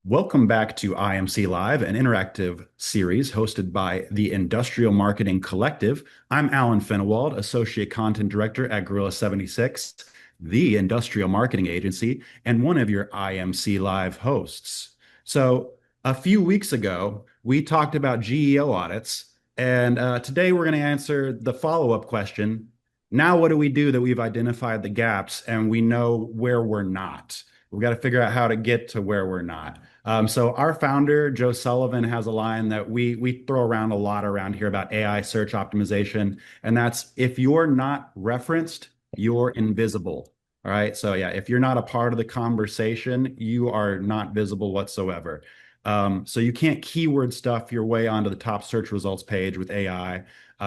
Welcome back to IMC Live, an interactive series hosted by the Industrial Marketing Collective. I'm Alan Fennewald, Associate Content Director at Gorilla 76, the industrial marketing agency, and one of your IMC Live hosts. So, a few weeks ago, we talked about GEO audits, and today we're going to answer the follow-up question. Now, what do we do that we've identified the gaps and we know where we're not? We've got to figure out how to get to where we're not. So our founder, Joe Sullivan, has a line that we throw around a lot around here about AI search optimization, and that's if you're not referenced, you're invisible. All right. So yeah, if you're not a part of the conversation, you are not visible whatsoever. So you can't keyword stuff your way onto the top search results page with AI.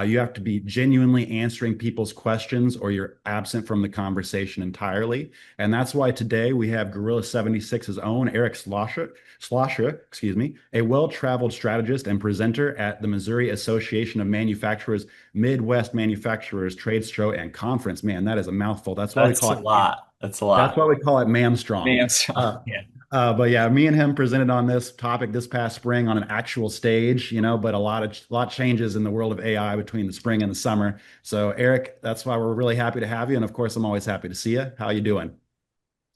You have to be genuinely answering people's questions or you're absent from the conversation entirely. And that's why today we have Gorilla 76's own Erik Schlosser, excuse me, a well-traveled strategist and presenter at the Missouri Association of Manufacturers Midwest Manufacturers Trade Show and Conference. Man, that is a mouthful. That's a lot. That's a That's lot. why we call it Man Strong. Man, strong. Uh, Yeah. but yeah, me and him presented on this topic this past spring on an actual stage, but a lot changes in the world of AI between the spring and the summer. So Erik, that's why we're really happy to have you. And of course, I'm always happy to see you. How you doing?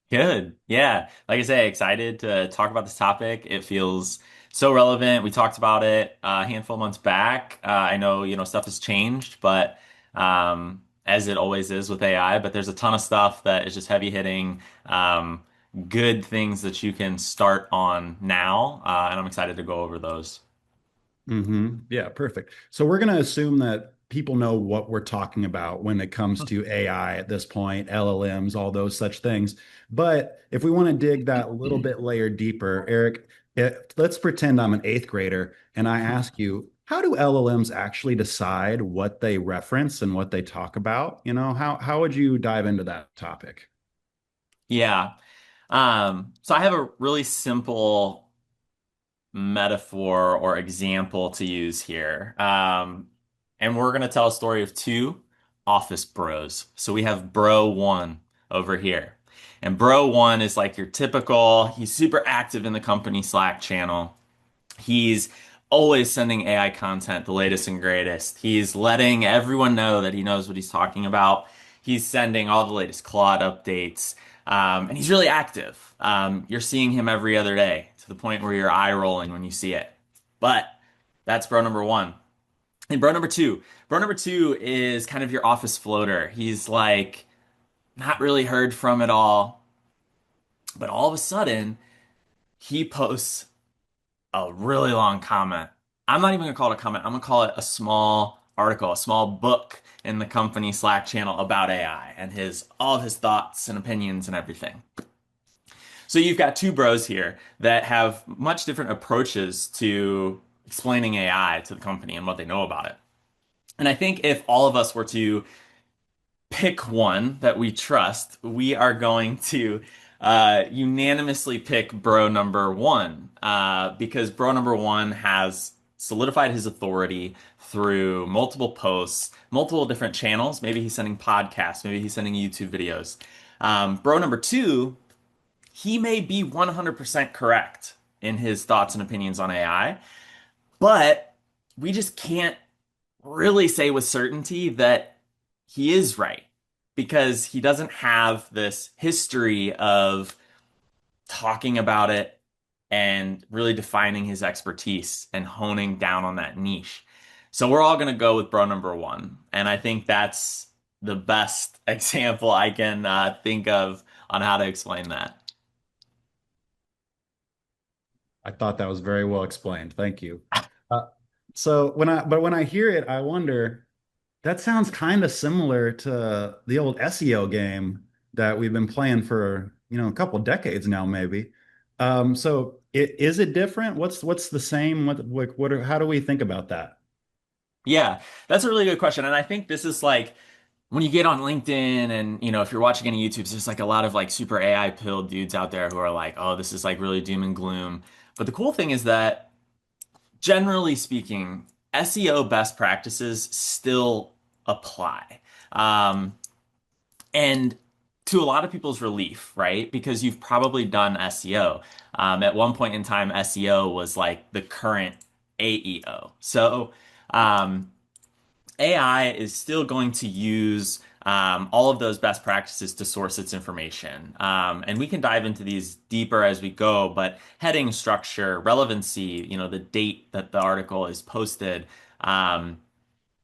Good. Yeah. Like I say, excited to talk about this topic. It feels so relevant. We talked about it a handful of months back. I know, stuff has changed, but as it always is with AI, but there's a ton of stuff that is just heavy hitting, good things that you can start on now. And I'm excited to go over those. Yeah, perfect. So we're going to assume that people know what we're talking about when it comes to AI at this point, LLMs, all those such things. But if we want to dig that little bit layer deeper, Erik, let's pretend I'm an eighth grader and I ask you, how do LLMs actually decide what they reference and what they talk about? How would you dive into that topic? Yeah. So I have a really simple metaphor or example to use here. And we're going to tell a story of two office bros. So we have bro one over here. And bro one is like your typical, he's super active in the company Slack channel. He's always sending AI content, the latest and greatest. He's letting everyone know that he knows what he's talking about. He's sending all the latest Claude updates. And he's really active. You're seeing him every other day to the point where you're eye rolling when you see it. But that's bro number one. And bro number two is kind of your office floater. He's like not really heard from at all. But all of a sudden, he posts a really long comment. I'm not even gonna call it a comment. I'm gonna call it a small article, a small book in the company Slack channel about AI and his all of his thoughts and opinions and everything. So you've got two bros here that have much different approaches to explaining AI to the company and what they know about it. And I think if all of us were to pick one that we trust, we are going to unanimously pick bro number one because bro number one has solidified his authority through multiple posts, multiple different channels. Maybe he's sending podcasts, maybe he's sending YouTube videos. Bro number two, he may be 100% correct in his thoughts and opinions on AI, but we just can't really say with certainty that he is right because he doesn't have this history of talking about it and really defining his expertise and honing down on that niche. So we're all going to go with bro number one. And I think that's the best example I can think of on how to explain that. I thought that was very well explained. Thank you. Uh, when I hear it, I wonder. That sounds kind of similar to the old SEO game that we've been playing for, a couple decades now, maybe. Is it different? What's the same? How do we think about that? Yeah, that's a really good question. And I think this is like when you get on LinkedIn and, if you're watching any YouTube, there's like a lot of like super AI pilled dudes out there who are like, oh, this is like really doom and gloom. But the cool thing is that generally speaking, SEO best practices still apply. Um, and to a lot of people's relief, right? Because you've probably done SEO. At one point in time, SEO was like the current AEO. So um, AI is still going to use all of those best practices to source its information. And we can dive into these deeper as we go, but heading structure, relevancy, the date that the article is posted, um,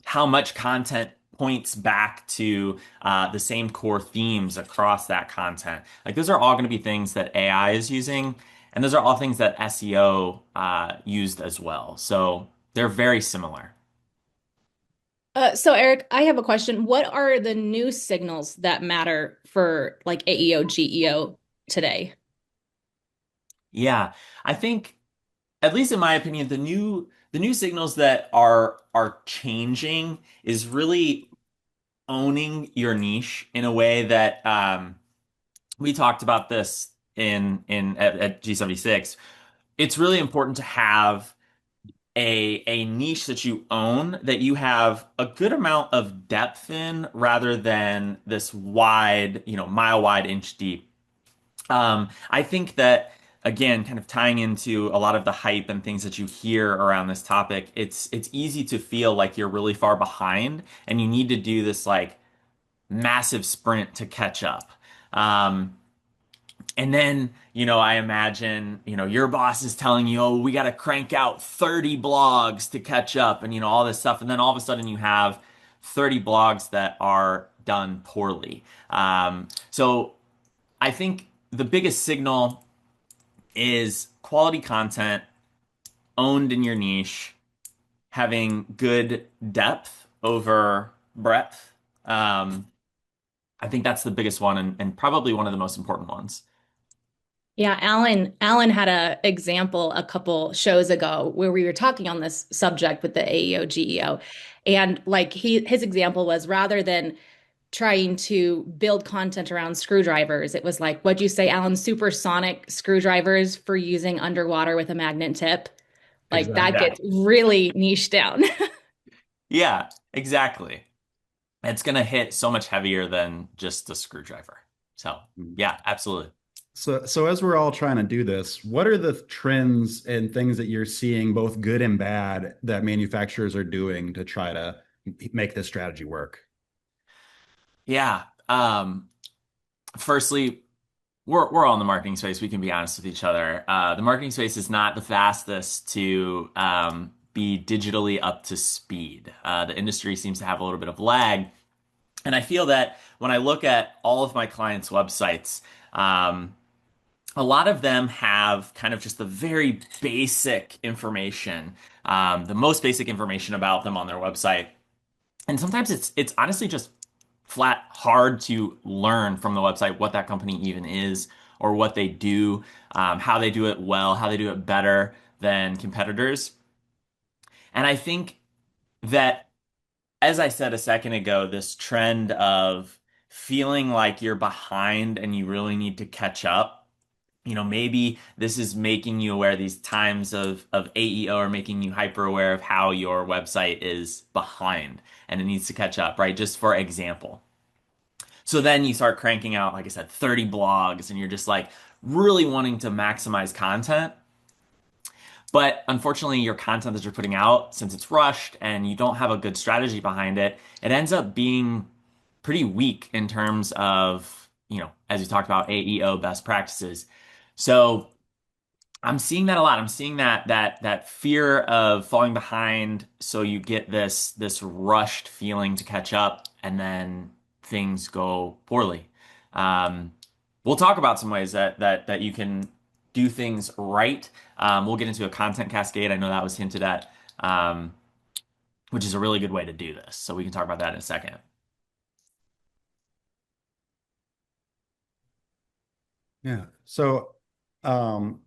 how much content points back to the same core themes across that content. Like those are all going to be things that AI is using, and those are all things that SEO used as well. So they're very similar. So Eric, I have a question. What are the new signals that matter for like AEO, GEO today? Yeah, I think, at least in my opinion, the new signals that are changing is really owning your niche in a way that we talked about this at G76. It's really important to have a niche that you own, that you have a good amount of depth in, rather than this wide, mile wide, inch deep. I think that, again, kind of tying into a lot of the hype and things that you hear around this topic, it's easy to feel like you're really far behind and you need to do this like massive sprint to catch up. Um, and then, I imagine, your boss is telling you, oh, we got to crank out 30 blogs to catch up and, all this stuff. And then all of a sudden you have 30 blogs that are done poorly. So I think the biggest signal is quality content owned in your niche, having good depth over breadth. Um, I think that's the biggest one, and probably one of the most important ones. Yeah, Alan had a example a couple shows ago where we were talking on this subject with the AEO GEO. And like his example was rather than trying to build content around screwdrivers, it was like, what'd you say, Alan? Supersonic screwdrivers for using underwater with a magnet tip. Like Exactly. that Yeah. gets really niche down. Yeah, exactly. It's going to hit so much heavier than just a screwdriver. So, yeah, absolutely. So as we're all trying to do this, what are the trends and things that you're seeing, both good and bad, that manufacturers are doing to try to make this strategy work? Yeah. Firstly, we're all in the marketing space. We can be honest with each other. The marketing space is not the fastest to be digitally up to speed. The industry seems to have a little bit of lag. And I feel that when I look at all of my clients' websites, um, a lot of them have kind of just the very basic information, the most basic information about them on their website. And sometimes it's honestly just flat hard to learn from the website what that company even is, or what they do, how they do it well, how they do it better than competitors. And I think that, as I said a second ago, this trend of feeling like you're behind and you really need to catch up, maybe this is making you aware, these times of AEO are making you hyper aware of how your website is behind and it needs to catch up, right? Just for example. So then you start cranking out, like I said, 30 blogs, and you're just like really wanting to maximize content. But unfortunately, your content that you're putting out, since it's rushed and you don't have a good strategy behind it, it ends up being pretty weak in terms of, as you talked about, AEO best practices. So I'm seeing that a lot. I'm seeing that fear of falling behind, so you get this rushed feeling to catch up, and then things go poorly. Um, we'll talk about some ways that you can do things right. We'll get into a content cascade. I know that was hinted at, which is a really good way to do this. So we can talk about that in a second. Yeah. So, um,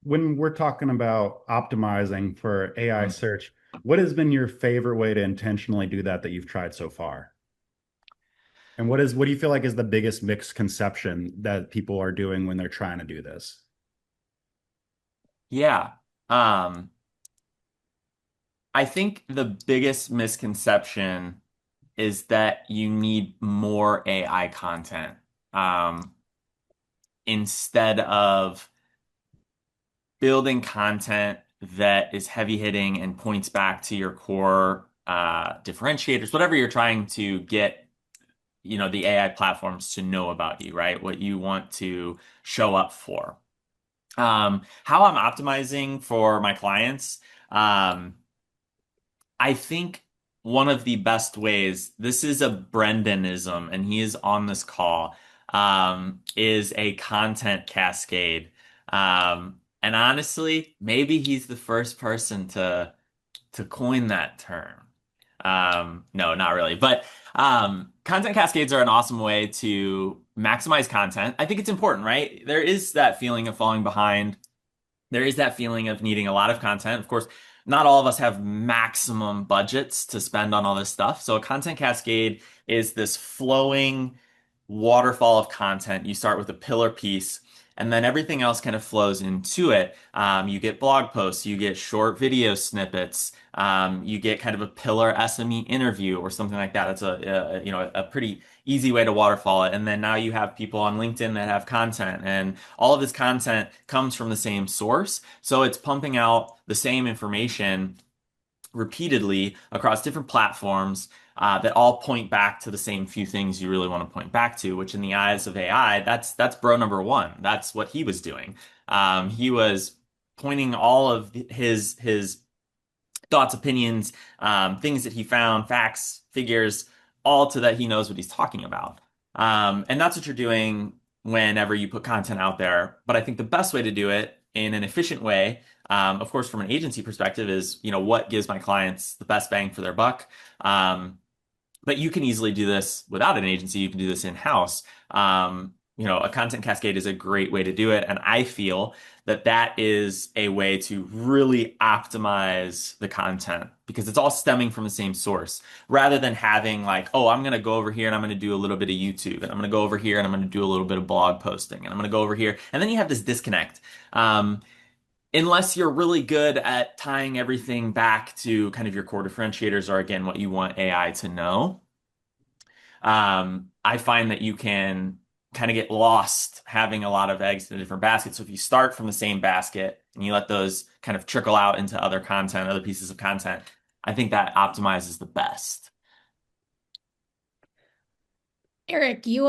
when we're talking about optimizing for AI Mm. search, what has been your favorite way to intentionally do that you've tried so far? And what do you feel like is the biggest misconception that people are doing when they're trying to do this? Yeah. Um, I think the biggest misconception is that you need more AI content. instead of building content that is heavy hitting and points back to your core differentiators, whatever you're trying to get, the AI platforms to know about you, right? What you want to show up for. How I'm optimizing for my clients. I think one of the best ways, this is a Brendanism, and he is on this call, is a content cascade. And honestly, maybe he's the first person to coin that term. No, not really. But content cascades are an awesome way to maximize content. I think it's important, right? There is that feeling of falling behind. There is that feeling of needing a lot of content. Of course, not all of us have maximum budgets to spend on all this stuff. So a content cascade is this flowing waterfall of content. You start with a pillar piece, and then everything else kind of flows into it. You get blog posts, you get short video snippets, you get kind of a pillar SME interview or something like that. It's a pretty easy way to waterfall it. And then now you have people on LinkedIn that have content, and all of this content comes from the same source. So it's pumping out the same information repeatedly across different platforms that all point back to the same few things you really want to point back to, which in the eyes of AI, that's bro number one. That's what he was doing. He was pointing all of his thoughts, opinions, things that he found, facts, figures, all to that he knows what he's talking about. And that's what you're doing whenever you put content out there. But I think the best way to do it in an efficient way, of course, from an agency perspective, is what gives my clients the best bang for their buck. But you can easily do this without an agency. You can do this in-house. A content cascade is a great way to do it. And I feel that that is a way to really optimize the content because it's all stemming from the same source rather than having like, oh, I'm going to go over here and I'm going to do a little bit of YouTube and I'm going to go over here and I'm going to do a little bit of blog posting and I'm going to go over here. And then you have this disconnect. Unless you're really good at tying everything back to kind of your core differentiators or again, what you want AI to know. I find that you can kind of get lost having a lot of eggs in different baskets. So if you start from the same basket and you let those kind of trickle out into other content, other pieces of content, I think that optimizes the best. Erik, you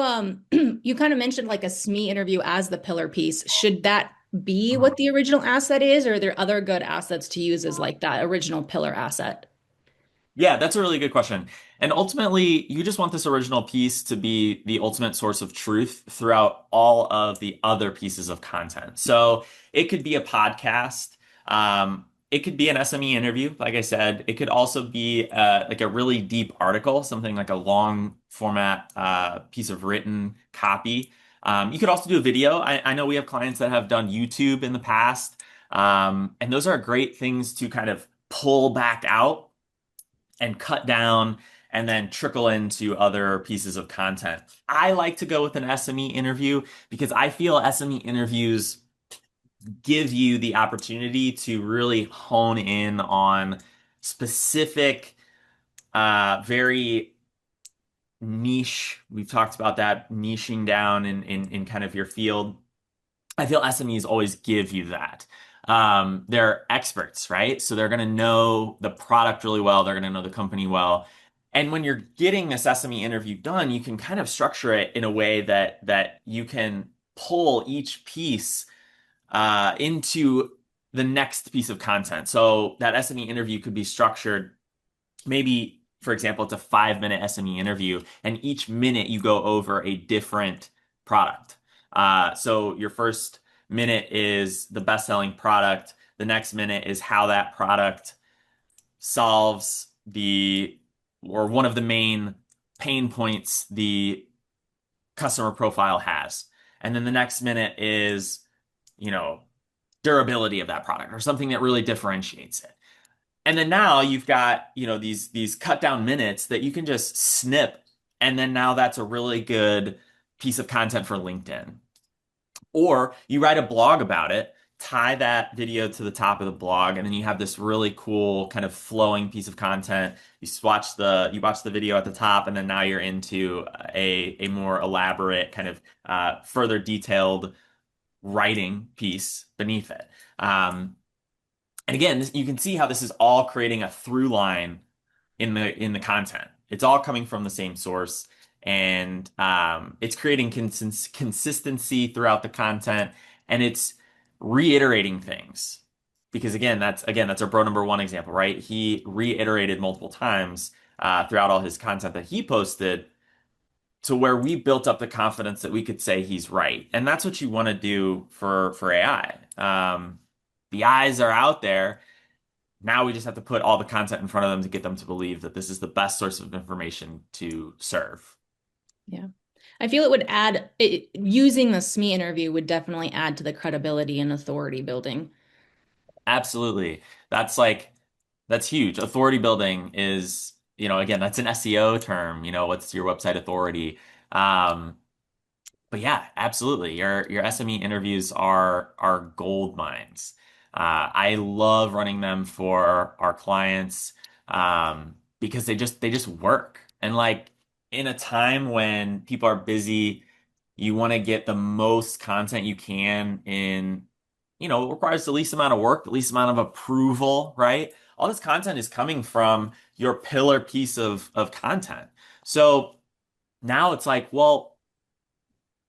you kind of mentioned like a SME interview as the pillar piece. Should that be what the original asset is, or are there other good assets to use as like that original pillar asset? Yeah, that's a really good question. And ultimately, you just want this original piece to be the ultimate source of truth throughout all of the other pieces of content. So it could be a podcast. It could be an SME interview, like I said. It could also be like a really deep article, something like a long format piece of written copy. You could also do a video. I know we have clients that have done YouTube in the past, and those are great things to kind of pull back out and cut down and then trickle into other pieces of content. I like to go with an SME interview because I feel SME interviews give you the opportunity to really hone in on specific, very niche. We've talked about that niching down in kind of your field. I feel SMEs always give you that. They're experts, right? So they're going to know the product really well. They're going to know the company well. And when you're getting this SME interview done, you can kind of structure it in a way that you can pull each piece into the next piece of content. So that SME interview could be structured maybe, for example, it's a 5-minute SME interview, and each minute you go over a different product. So your first minute is the best-selling product. The next minute is how that product solves one of the main pain points the customer profile has. And then the next minute is, durability of that product or something that really differentiates it. And then now you've got, these cut down minutes that you can just snip. And then now that's a really good piece of content for LinkedIn. Or you write a blog about it, tie that video to the top of the blog, and then you have this really cool kind of flowing piece of content. You watch the video at the top, and then now you're into a more elaborate kind of further detailed writing piece beneath it. And again, you can see how this is all creating a through line in the content. It's all coming from the same source, and it's creating consistency throughout the content, and it's reiterating things. Because again, that's our bro number one example, right? He reiterated multiple times throughout all his content that he posted to where we built up the confidence that we could say he's right. And that's what you want to do for AI. The eyes are out there. Now we just have to put all the content in front of them to get them to believe that this is the best source of information to serve. Yeah. I feel it would add, using the SME interview would definitely add to the credibility and authority building. Absolutely. That's huge. Authority building is, again, that's an SEO term, what's your website authority? But yeah, absolutely. Your SME interviews are gold mines. I love running them for our clients because they just work. And like in a time when people are busy, you want to get the most content you can in, it requires the least amount of work, the least amount of approval, right? All this content is coming from your pillar piece of content. So now it's like, well,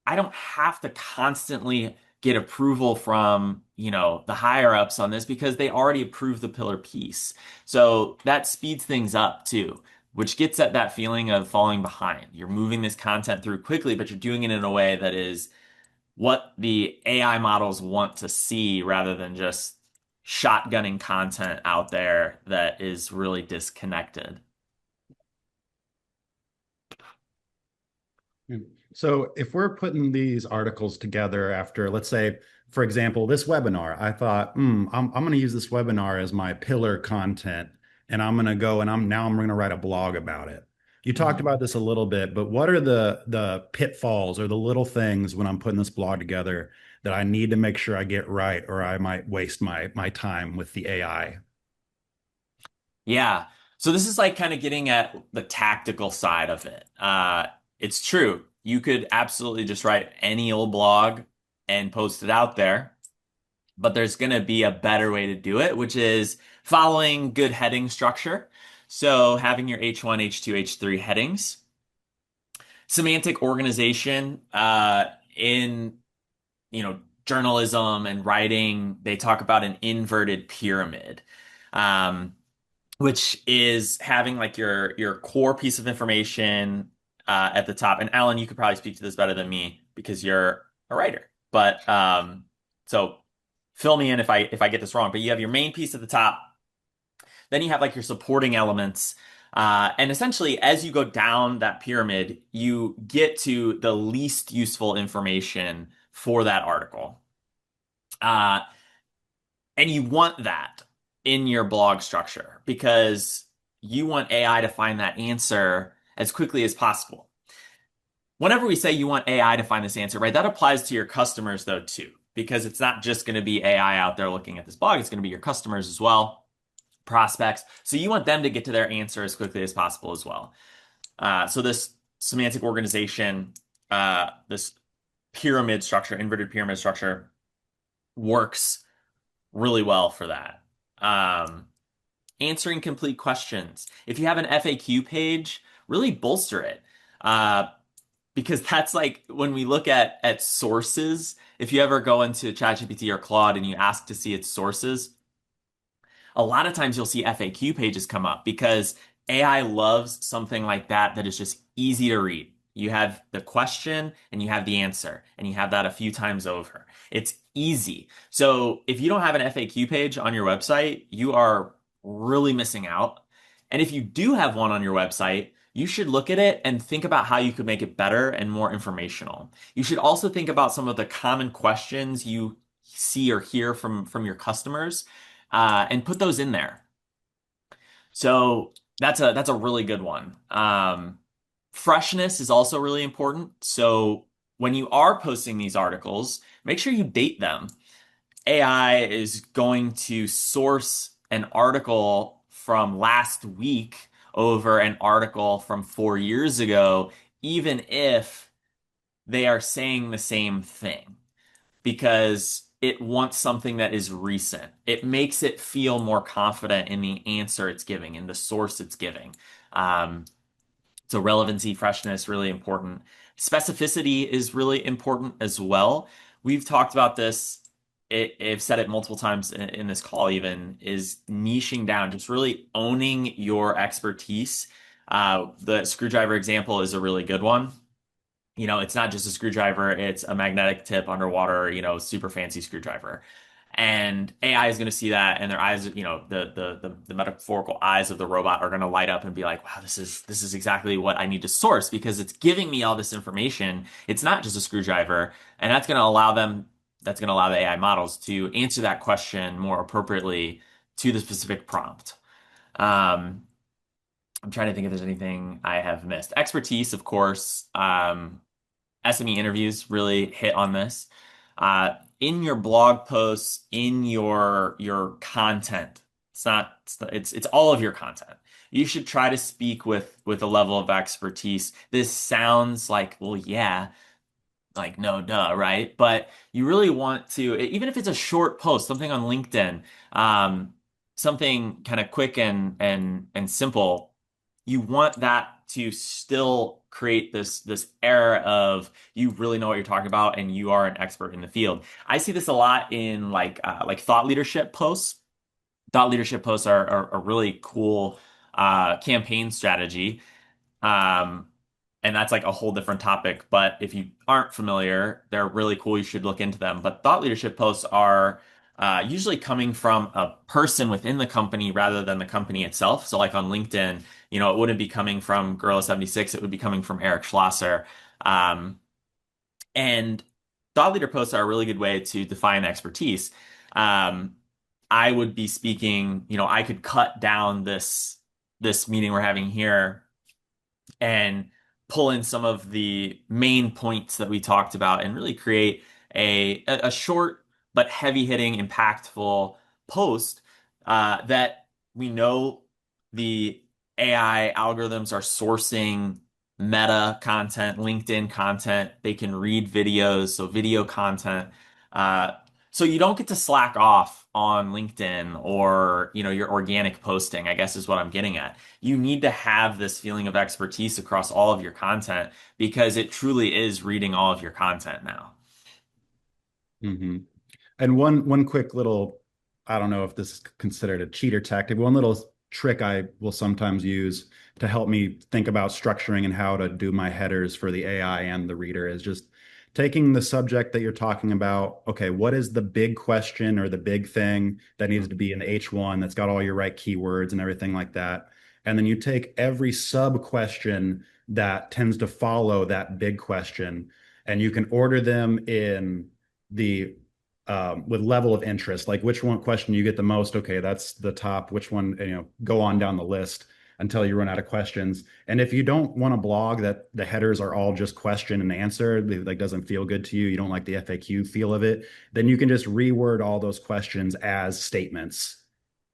I don't have to constantly get approval from, the higher ups on this because they already approved the pillar piece. So that speeds things up too, which gets at that feeling of falling behind. You're moving this content through quickly, but you're doing it in a way that is what the AI models want to see rather than just shotgunning content out there that is really disconnected. So if we're putting these articles together after, let's say, for example, this webinar, I thought, I'm going to use this webinar as my pillar content, and I'm going to go and I'm going to write a blog about it. You talked about this a little bit, but what are the pitfalls or the little things when I'm putting this blog together that I need to make sure I get right, or I might waste my time with the AI? Yeah. So this is like kind of getting at the tactical side of it. It's true. You could absolutely just write any old blog and post it out there, but there's going to be a better way to do it, which is following good heading structure. So having your H1, H2, H3 headings, semantic organization, in, journalism and writing, they talk about an inverted pyramid. Which is having like your core piece of information at the top. And Alan, you could probably speak to this better than me because you're a writer. But so fill me in if I get this wrong. But you have your main piece at the top. Then you have like your supporting elements. And essentially, as you go down that pyramid, you get to the least useful information for that article. And you want that in your blog structure because you want AI to find that answer as quickly as possible. Whenever we say you want AI to find this answer, right, that applies to your customers though too, because it's not just going to be AI out there looking at this blog, it's going to be your customers as well, prospects. So you want them to get to their answer as quickly as possible as well. So this semantic organization, this pyramid structure, inverted pyramid structure works really well for that. Answering complete questions. If you have an FAQ page, really bolster it. Because that's like when we look at sources, if you ever go into ChatGPT or Claude and you ask to see its sources, a lot of times you'll see FAQ pages come up because AI loves something like that that is just easy to read. You have the question and you have the answer, and you have that a few times over. It's easy. So if you don't have an FAQ page on your website, you are really missing out. And if you do have one on your website, you should look at it and think about how you could make it better and more informational. You should also think about some of the common questions you see or hear from your customers, and put those in there. So that's a really good one. Freshness is also really important. So when you are posting these articles, make sure you date them. AI is going to source an article from last week over an article from 4 years ago, even if they are saying the same thing, because it wants something that is recent. It makes it feel more confident in the answer it's giving, in the source it's giving. Um, so relevancy, freshness, really important. Specificity is really important as well. We've talked about this. I've said it multiple times in this call, even, is niching down, just really owning your expertise. The screwdriver example is a really good one. It's not just a screwdriver, it's a magnetic tip underwater, super fancy screwdriver. And AI is going to see that, and their eyes, the metaphorical eyes of the robot are going to light up and be like, wow, this is exactly what I need to source because it's giving me all this information. It's not just a screwdriver, and that's going to allow the AI models to answer that question more appropriately to the specific prompt. Um, I'm trying to think if there's anything I have missed. Expertise, of course. SME interviews really hit on this. In your blog posts, in your content, it's all of your content. You should try to speak with a level of expertise. This sounds like, well, yeah, like no, duh, right? But you really want to, even if it's a short post, something on LinkedIn, something kind of quick and simple, you want that to still create this air of you really know what you're talking about and you are an expert in the field. I see this a lot in like thought leadership posts. Thought leadership posts are a really cool campaign strategy. Um, and that's like a whole different topic. But if you aren't familiar, they're really cool. You should look into them. But thought leadership posts are usually coming from a person within the company rather than the company itself. So, like on LinkedIn, it wouldn't be coming from Gorilla 76, it would be coming from Erik Schlosser. Um, and thought leader posts are a really good way to define expertise. Um, I would be speaking, I could cut down this meeting we're having here and pull in some of the main points that we talked about and really create a short but heavy hitting, impactful post that we know the AI algorithms are sourcing meta content, LinkedIn content. They can read videos, so video content. Uh, so you don't get to slack off on LinkedIn or, your organic posting, I guess is what I'm getting at. You need to have this feeling of expertise across all of your content because it truly is reading all of your content now. Hmm. And one quick little, I don't know if this is considered a cheater tactic, one little trick I will sometimes use to help me think about structuring and how to do my headers for the AI and the reader is just taking the subject that you're talking about. Okay, what is the big question or the big thing that needs to be in the H1 that's got all your right keywords and everything like that? And then you take every sub question that tends to follow that big question, and you can order them in the with level of interest, like which one question you get the most. Okay, that's the top. Which one, go on down the list until you run out of questions. And if you don't want a blog that the headers are all just question and answer, like doesn't feel good to you, you don't like the FAQ feel of it, then you can just reword all those questions as statements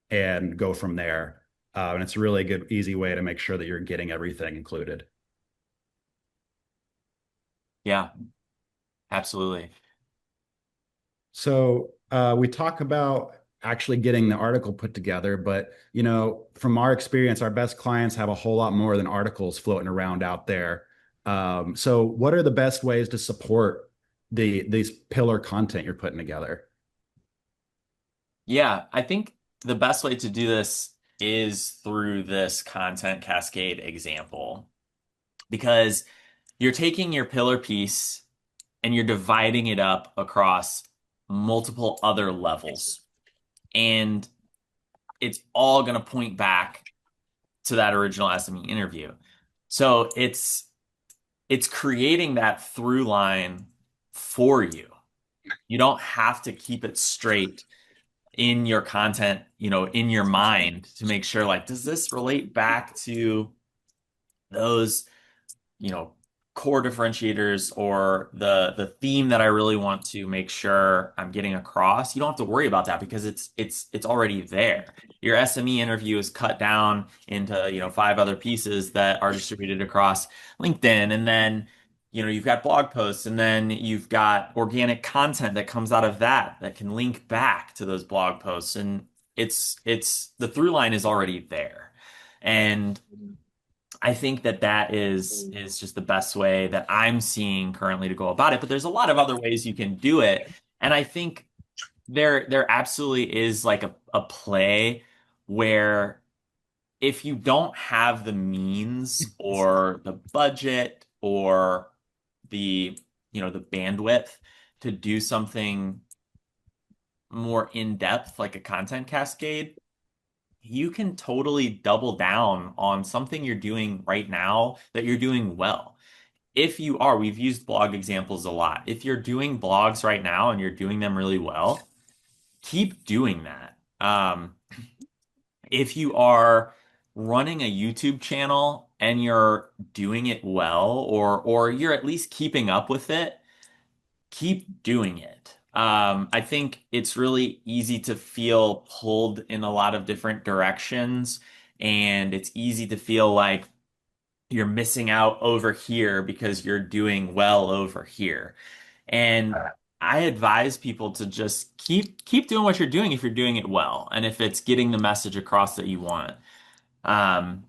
and go from there. And it's a really good, easy way to make sure that you're getting everything included. Yeah, absolutely. So we talk about actually getting the article put together, but from our experience, our best clients have a whole lot more than articles floating around out there. So what are the best ways to support these pillar content you're putting together? Yeah, I think the best way to do this is through this content cascade example because you're taking your pillar piece and you're dividing it up across multiple other levels. And it's all going to point back to that original SME interview. So it's creating that through line for you. You don't have to keep it straight in your content, in your mind to make sure like, does this relate back to those, you know, core differentiators or the theme that I really want to make sure I'm getting across, you don't have to worry about that because it's already there. Your SME interview is cut down into, 5 other pieces that are distributed across LinkedIn, and then you've got blog posts, and then you've got organic content that comes out of that that can link back to those blog posts, and it's the through line is already there. And I think that that is just the best way that I'm seeing currently to go about it. But there's a lot of other ways you can do it. And I think there absolutely is like a play where if you don't have the means or the budget or the bandwidth to do something more in depth, like a content cascade, you can totally double down on something you're doing right now that you're doing well. If you are, we've used blog examples a lot. If you're doing blogs right now and you're doing them really well, keep doing that. If you are running a YouTube channel and you're doing it well, or you're at least keeping up with it, keep doing it. I think it's really easy to feel pulled in a lot of different directions, and it's easy to feel like you're missing out over here because you're doing well over here. And I advise people to just keep doing what you're doing if you're doing it well, and if it's getting the message across that you want. Um,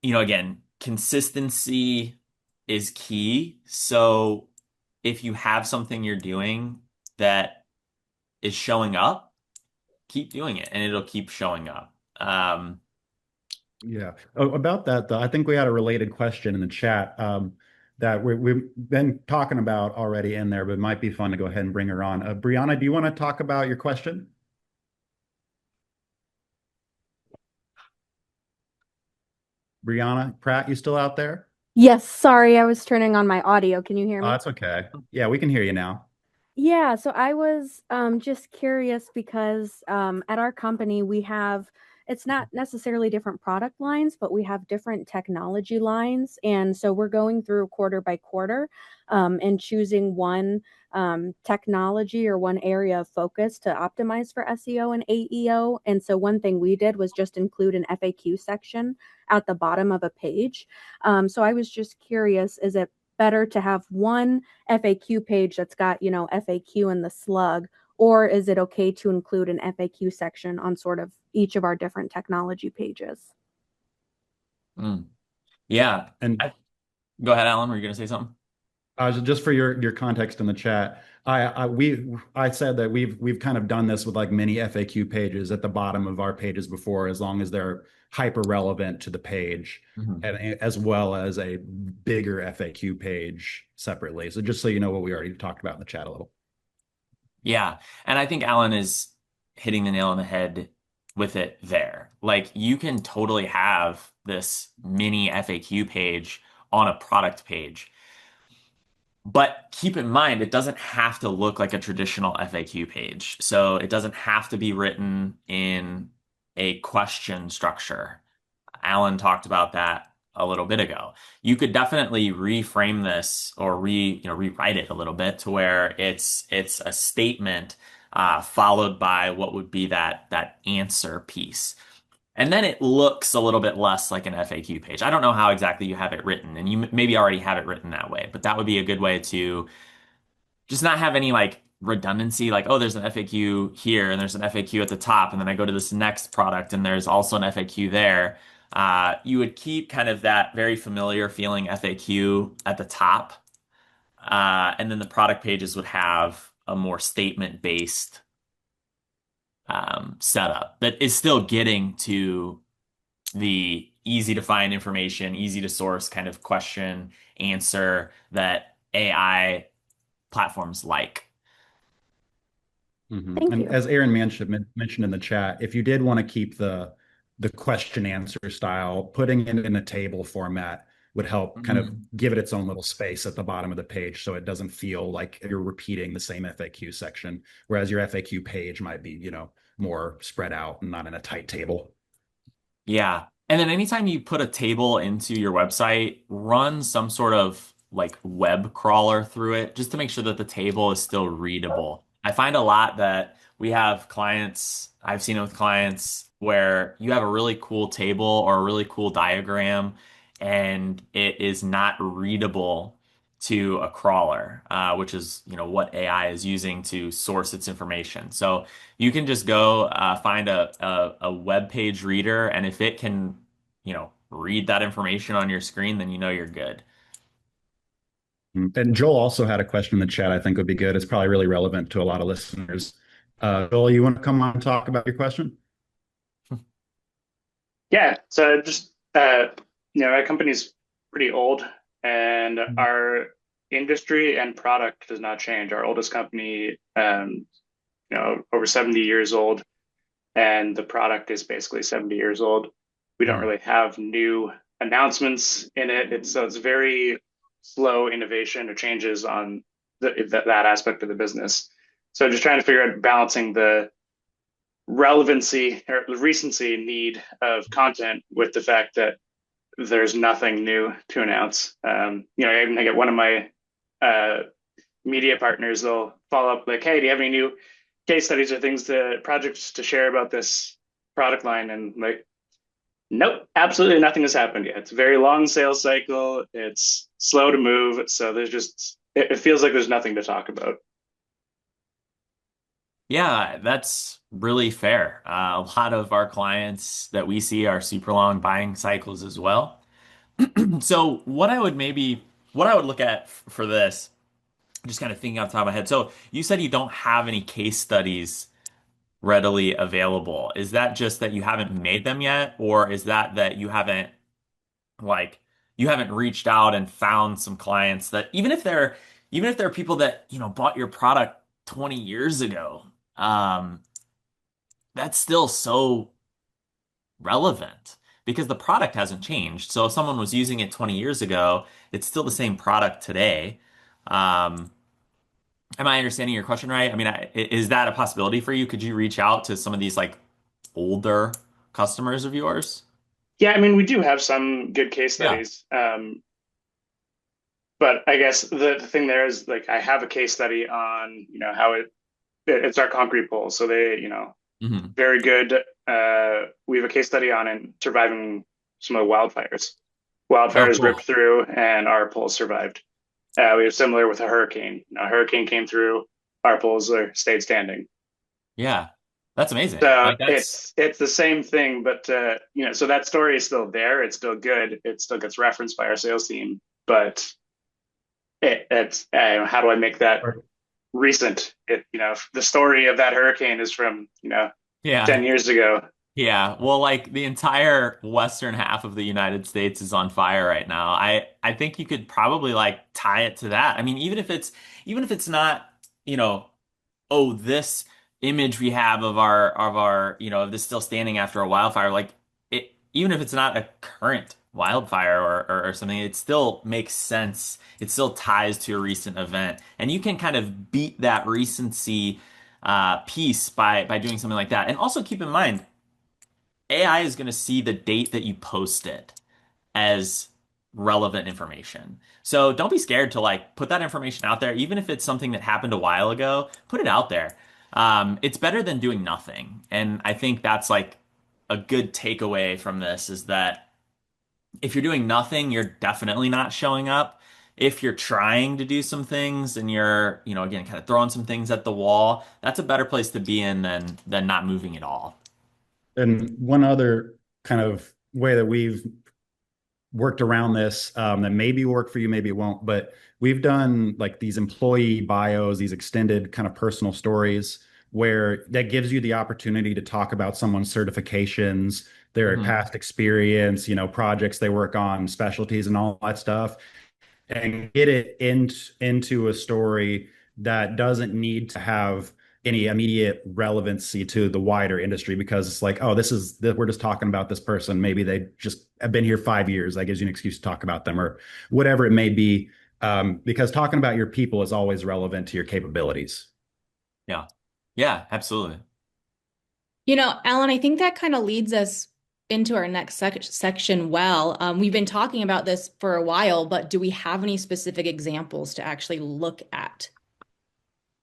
again, consistency is key. So if you have something you're doing that is showing up, keep doing it and it'll keep showing up. Yeah. Oh, about that, though, I think we had a related question in the chat that we've been talking about already in there, but it might be fun to go ahead and bring her on. Brianna, do you want to talk about your question? Brianna Pratt, you still out there? Yes, sorry, I was turning on my audio. Can you hear Oh, me? that's okay. Yeah, we can hear you now. Yeah, so I was just curious because at our company we have, it's not necessarily different product lines, but we have different technology lines. And so we're going through quarter by quarter and choosing one technology or one area of focus to optimize for SEO and AEO. And so one thing we did was just include an FAQ section at the bottom of a page. So I was just curious, is it better to have one FAQ page that's got, FAQ in the slug, or is it okay to include an FAQ section on sort of each of our different technology pages? Yeah. And Go ahead, Alan. Were you going to say something? just for your context in the chat, I said that we've kind of done this with like mini FAQ pages at the bottom of our pages before, as long as they're hyper relevant to the page, and as well as a bigger FAQ page separately. So just so you know what we already talked about in the chat a little. Yeah. And I think Alan is hitting the nail on the head with it there. Like you can totally have this mini FAQ page on a product page. But keep in mind, it doesn't have to look like a traditional FAQ page. So it doesn't have to be written in a question structure. Alan talked about that a little bit ago. You could definitely reframe this or rewrite it a little bit to where it's a statement followed by what would be that answer piece. And then it looks a little bit less like an FAQ page. I don't know how exactly you have it written, and you maybe already have it written that way, but that would be a good way to just not have any like redundancy, like, oh, there's an FAQ here and there's an FAQ at the top, and then I go to this next product and there's also an FAQ there. You would keep kind of that very familiar feeling FAQ at the top, and then the product pages would have a more statement-based setup that is still getting to the easy to find information, easy to source kind of question answer that AI platforms like. Thank And you. as Aaron mentioned in the chat, if you did want to keep the question answer style, putting it in a table format would help kind of give it its own little space at the bottom of the page, so it doesn't feel like you're repeating the same FAQ section, whereas your FAQ page might be, more spread out and not in a tight table. Yeah. And then anytime you put a table into your website, run some sort of like web crawler through it just to make sure that the table is still readable. I find a lot that we have clients, I've seen it with clients where you have a really cool table or a really cool diagram and it is not readable to a crawler, which is, what AI is using to source its information. So you can just go find a web page reader, and if it can, read that information on your screen, then you know you're good. And Joel also had a question in the chat I think would be good. It's probably really relevant to a lot of listeners. Joel, you want to come on and talk about your question? Yeah. So just our company's pretty old, and our industry and product does not change. Our oldest company, over 70 years old, and the product is basically 70 years old. We don't really have new announcements in it. So it's very slow innovation or changes on that aspect of the business. So just trying to figure out balancing the relevancy or the recency need of content with the fact that there's nothing new to announce. I even get one of my media partners, they'll follow up like, hey, do you have any new case studies or projects to share about this product line? And like, nope, absolutely nothing has happened yet. It's a very long sales cycle. It's slow to move. So it feels like there's nothing to talk about. Yeah, that's really fair. A lot of our clients that we see are super long buying cycles as well. So what I would look at for this, just kind of thinking off the top of my head. So you said you don't have any case studies readily available. Is that just that you haven't made them yet, or is that you haven't reached out and found some clients that even if they're people that, bought your product 20 years ago, um, that's still so relevant because the product hasn't changed. So if someone was using it 20 years ago, it's still the same product today. Um, Am I understanding your question right? I mean, is that a possibility for you? Could you reach out to some of these like older customers of yours? Yeah, I mean, we do have some good case Yeah. studies. But I guess the thing there is like I have a case study on, how it's our concrete pole. So they, Hmm. very good. We have a case study on it surviving some of the wildfires. Oh, Wildfires ripped cool. through and our poles survived. We have similar with a hurricane. A hurricane came through, our poles stayed standing. Yeah. That's amazing. So Like that's it's the same thing, but so that story is still there. It's still good. It still gets referenced by our sales team, but it's how do I make that recent? The story of that hurricane is from yeah. 10 years ago. Yeah. Well, like the entire western half of the United States is on fire right now. I think you could probably like tie it to that. I mean, even if it's not, you know, oh, this image we have of this still standing after a wildfire, like it, even if it's not a current wildfire or something, it still makes sense. It still ties to a recent event, and you can kind of beat that recency piece by doing something like that. And also keep in mind, AI is going to see the date that you posted as relevant information. So don't be scared to like put that information out there, even if it's something that happened a while ago, put it out there. It's better than doing nothing. And I think that's like a good takeaway from this is that if you're doing nothing, you're definitely not showing up. If you're trying to do some things and you're, again, kind of throwing some things at the wall, that's a better place to be in than not moving at all. And one other kind of way that we've worked around this that maybe work for you, maybe it won't, but we've done like these employee bios, these extended kind of personal stories where that gives you the opportunity to talk about someone's certifications, their Mhm. past experience, projects they work on, specialties and all that stuff, and get it into a story that doesn't need to have any immediate relevancy to the wider industry because it's like, oh, we're just talking about this person. Maybe they just have been here 5 years. That gives you an excuse to talk about them or whatever it may be. Because talking about your people is always relevant to your capabilities. Yeah. Yeah, absolutely. Alan, I think that kind of leads us into our next section well. We've been talking about this for a while, but do we have any specific examples to actually look at?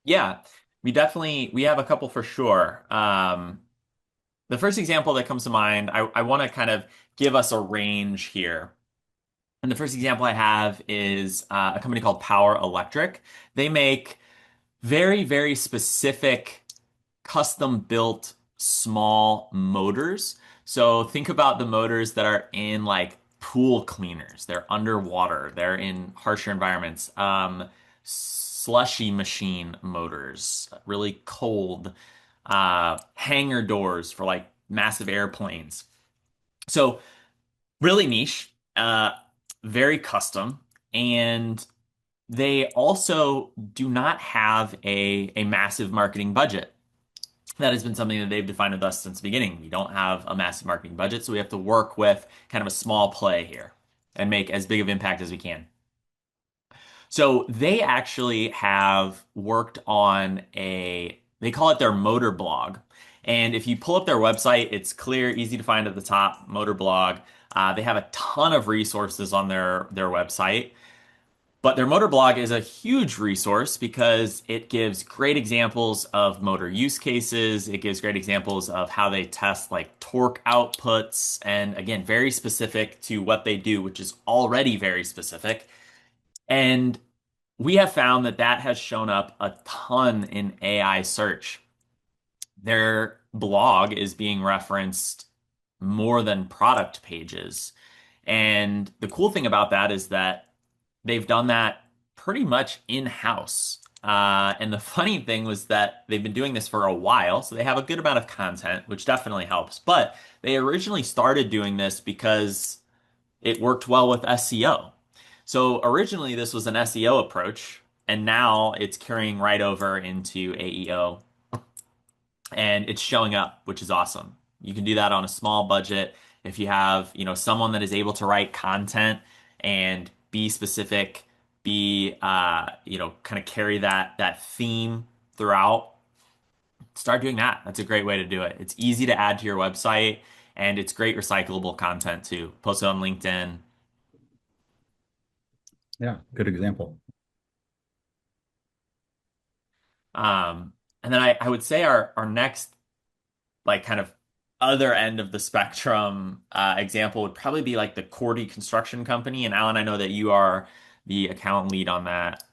Yeah, we have a couple for sure. The first example that comes to mind, I want to kind of give us a range here. And the first example I have is a company called Power Electric. They make very, very specific custom built small motors. So think about the motors that are in like pool cleaners. They're underwater. They're in harsher environments. Slushy machine motors, really cold, hangar doors for like massive airplanes. So really niche, very custom, and they also do not have a massive marketing budget. That has been something that they've defined with us since the beginning. We don't have a massive marketing budget, so we have to work with kind of a small play here and make as big of impact as we can. So they actually have worked on they call it their motor blog. And if you pull up their website, it's clear, easy to find at the top, motor blog. They have a ton of resources on their website. But their motor blog is a huge resource because it gives great examples of motor use cases. It gives great examples of how they test like torque outputs. And again, very specific to what they do, which is already very specific. And we have found that that has shown up a ton in AI search. Their blog is being referenced more than product pages. And the cool thing about that is that they've done that pretty much in-house. And the funny thing was that they've been doing this for a while, so they have a good amount of content, which definitely helps. But they originally started doing this because it worked well with SEO. So originally this was an SEO approach, and now it's carrying right over into AEO, and it's showing up, which is awesome. You can do that on a small budget. If you have, someone that is able to write content and be specific, kind of carry that theme throughout, start doing that. That's a great way to do it. It's easy to add to your website, and it's great recyclable content too. Post it on LinkedIn. Yeah, good example. And then I would say our next like kind of other end of the spectrum example would probably be like the Cordy Construction Company. And Alan, I know that you are the account lead on that.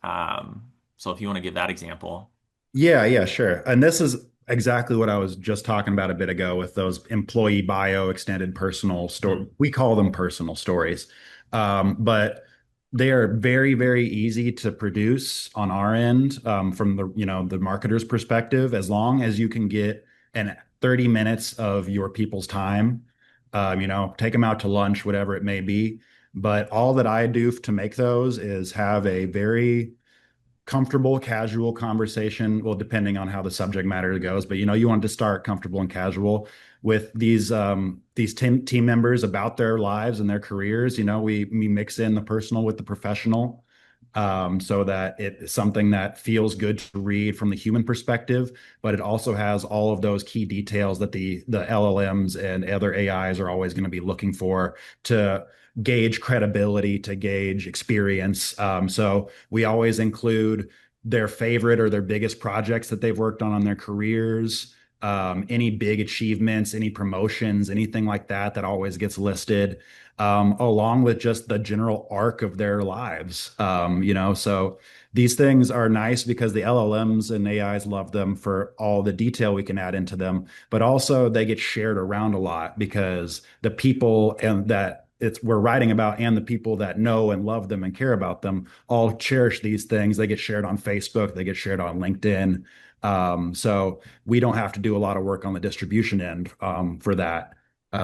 So if you want to give that example. Yeah, sure. And this is exactly what I was just talking about a bit ago with those employee bio extended personal story. We call them personal stories. But they are very, very easy to produce on our end, from the marketer's perspective, as long as you can get an 30 minutes of your people's time, take them out to lunch, whatever it may be. But all that I do to make those is have a very comfortable, casual conversation. Well, depending on how the subject matter goes, but you want to start comfortable and casual with these team members about their lives and their careers. We mix in the personal with the professional, so that it's something that feels good to read from the human perspective, but it also has all of those key details that the LLMs and other AIs are always going to be looking for to gauge credibility, to gauge experience. So we always include their favorite or their biggest projects that they've worked on their careers, any big achievements, any promotions, anything like that, that always gets listed, along with just the general arc of their lives. So these things are nice because the LLMs and AIs love them for all the detail we can add into them, but also they get shared around a lot because the people and that we're writing about and the people that know and love them and care about them all cherish these things. They get shared on Facebook, they get shared on LinkedIn. So we don't have to do a lot of work on the distribution end, for that.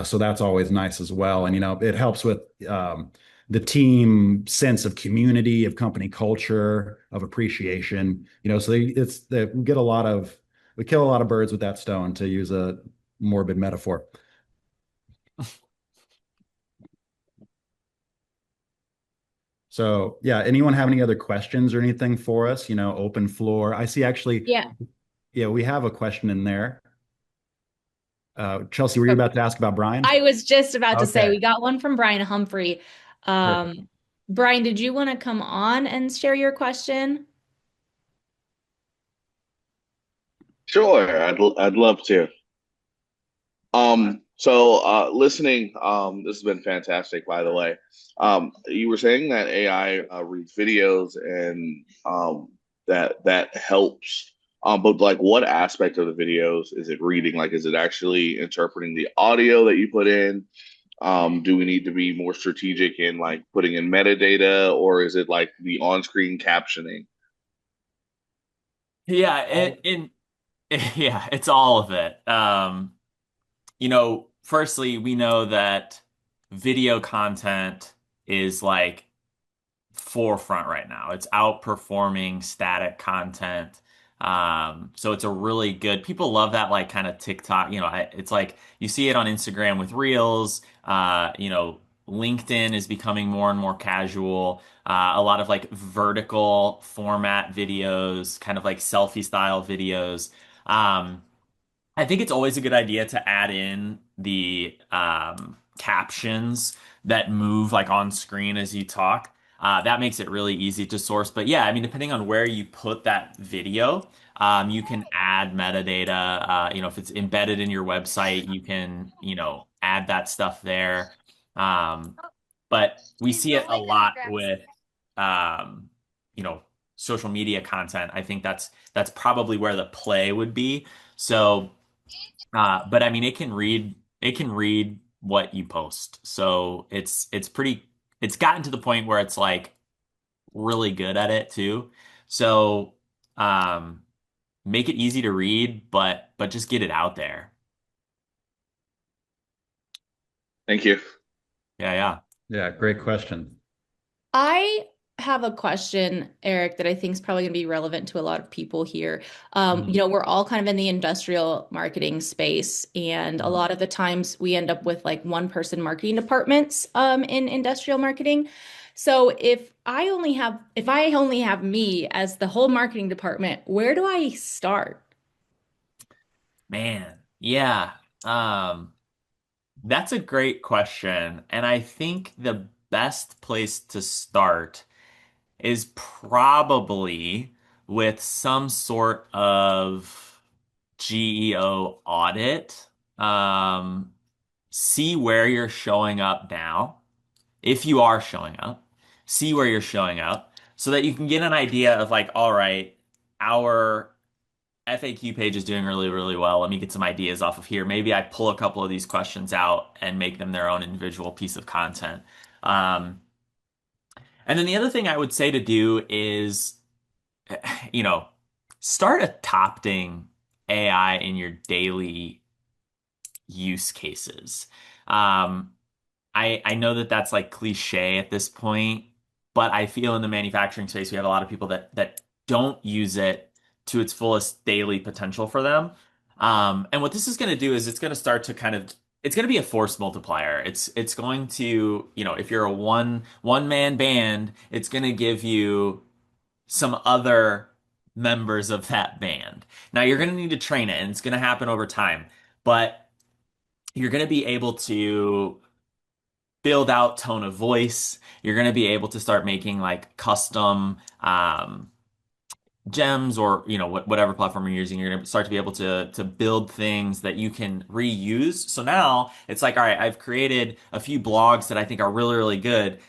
So that's always nice as well. And, it helps with the team sense of community, of company culture, of appreciation, so we kill a lot of birds with that stone, to use a morbid metaphor. So yeah, anyone have any other questions or anything for us? Open floor. I see actually, Yeah. yeah, we have a question in there. Chelsey, were you about to ask about Brian? I was just about to say Okay, we got one from Brian Humphrey. perfect. Brian, did you want to come on and share your question? Sure, I'd love to. Listening, this has been fantastic, by the way. You were saying that AI reads videos and that helps. But like, what aspect of the videos is it reading? Like, is it actually interpreting the audio that you put in? Do we need to be more strategic in like putting in metadata, or is it like the on-screen captioning? Yeah, yeah, it's all of it. Firstly, we know that video content is like forefront right now. It's outperforming static content. So it's a really good, people love that like kind of TikTok, it's like you see it on Instagram with Reels, LinkedIn is becoming more and more casual. A lot of like vertical format videos, kind of like selfie style videos. Um, I think it's always a good idea to add in the captions that move like on screen as you talk. That makes it really easy to source. But yeah, I mean, depending on where you put that video, you can add metadata. If it's embedded in your website, you can, add that stuff there. Um, but we see it a lot with, um, you know, social media content. I think that's probably where the play would be. So. But I mean, it can read what you post. So it's gotten to the point where it's like really good at it too. So um, make it easy to read, but just get it out there. Thank you. Yeah, yeah. Yeah, great question. I have a question, Eric, that I think is probably going to be relevant to a lot of people here. We're all kind of in the industrial marketing space, and a Mhm. lot of the times we end up with like one person marketing departments in industrial marketing. So if I only have me as the whole marketing department, where do I start? Man, yeah. Um, that's a great question. And I think the best place to start is probably with some sort of GEO audit. Um, See where you're showing up now, if you are showing up, see where you're showing up so that you can get an idea of like, all right, our FAQ page is doing really, really well. Let me get some ideas off of here. Maybe I pull a couple of these questions out and make them their own individual piece of content. Um, and then the other thing I would say to do is you know, start adopting AI in your daily use cases. Um, I know that that's like cliche at this point, but I feel in the manufacturing space we have a lot of people that don't use it to its fullest daily potential for them. And what this is going to do is it's going to start to kind of it's going to be a force multiplier. It's going to, if you're a one man band, it's going to give you some other members of that band. Now you're going to need to train it and it's going to happen over time, but you're going to be able to build out tone of voice. You're going to be able to start making like custom gems or whatever platform you're using. You're going to start to be able to build things that you can reuse. So now it's like, all right, I've created a few blogs that I think are really, really good.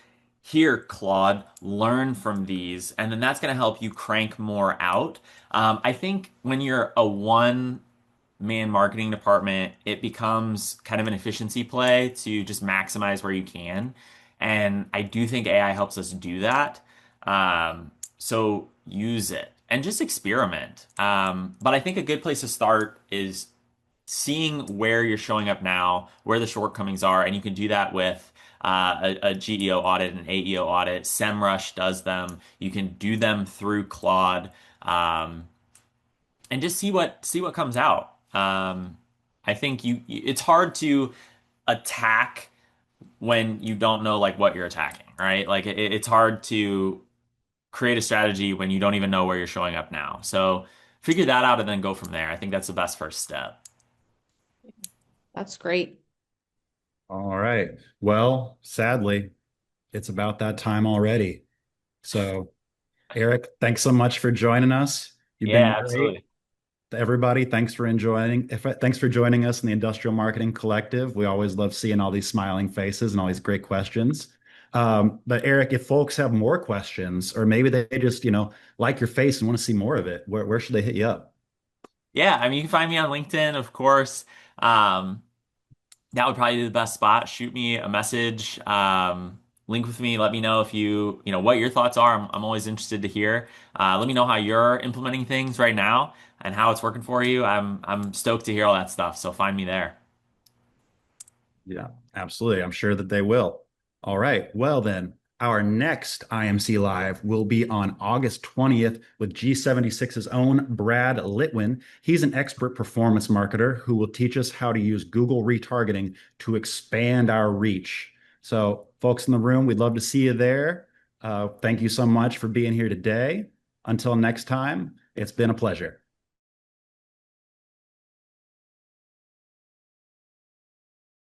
Here, Claude, learn from these, and then that's going to help you crank more out. I think when you're a one-man marketing department, it becomes kind of an efficiency play to just maximize where you can. And I do think AI helps us do that. So use it and just experiment. But I think a good place to start is seeing where you're showing up now, where the shortcomings are, and you can do that with a GEO audit, an AEO audit. SEMrush does them. You can do them through Claude, and just see what comes out. I think it's hard to attack when you don't know like what you're attacking, right? Like it's hard to create a strategy when you don't even know where you're showing up now. So figure that out and then go from there. I think that's the best first step. That's great. All right. Well, sadly, it's about that time already. So, Erik, thanks so much for joining us. You've been Yeah, great. absolutely. To everybody, thanks for joining us in the Industrial Marketing Collective. We always love seeing all these smiling faces and all these great questions. But Erik, if folks have more questions, or maybe they just, like your face and want to see more of it, where should they hit you up? Yeah, I mean, you can find me on LinkedIn, of course. Um, that would probably be the best spot. Shoot me a message, link with me. Let me know if what your thoughts are. I'm always interested to hear. Let me know how you're implementing things right now and how it's working for you. I'm stoked to hear all that stuff. So find me there. Yeah, absolutely. I'm sure that they will. All right. Well, then, our next IMC Live will be on August 20th with G76's own Brad Litwin. He's an expert performance marketer who will teach us how to use Google retargeting to expand our reach. So, folks in the room, we'd love to see you there. Thank you so much for being here today. Until next time, it's been a pleasure.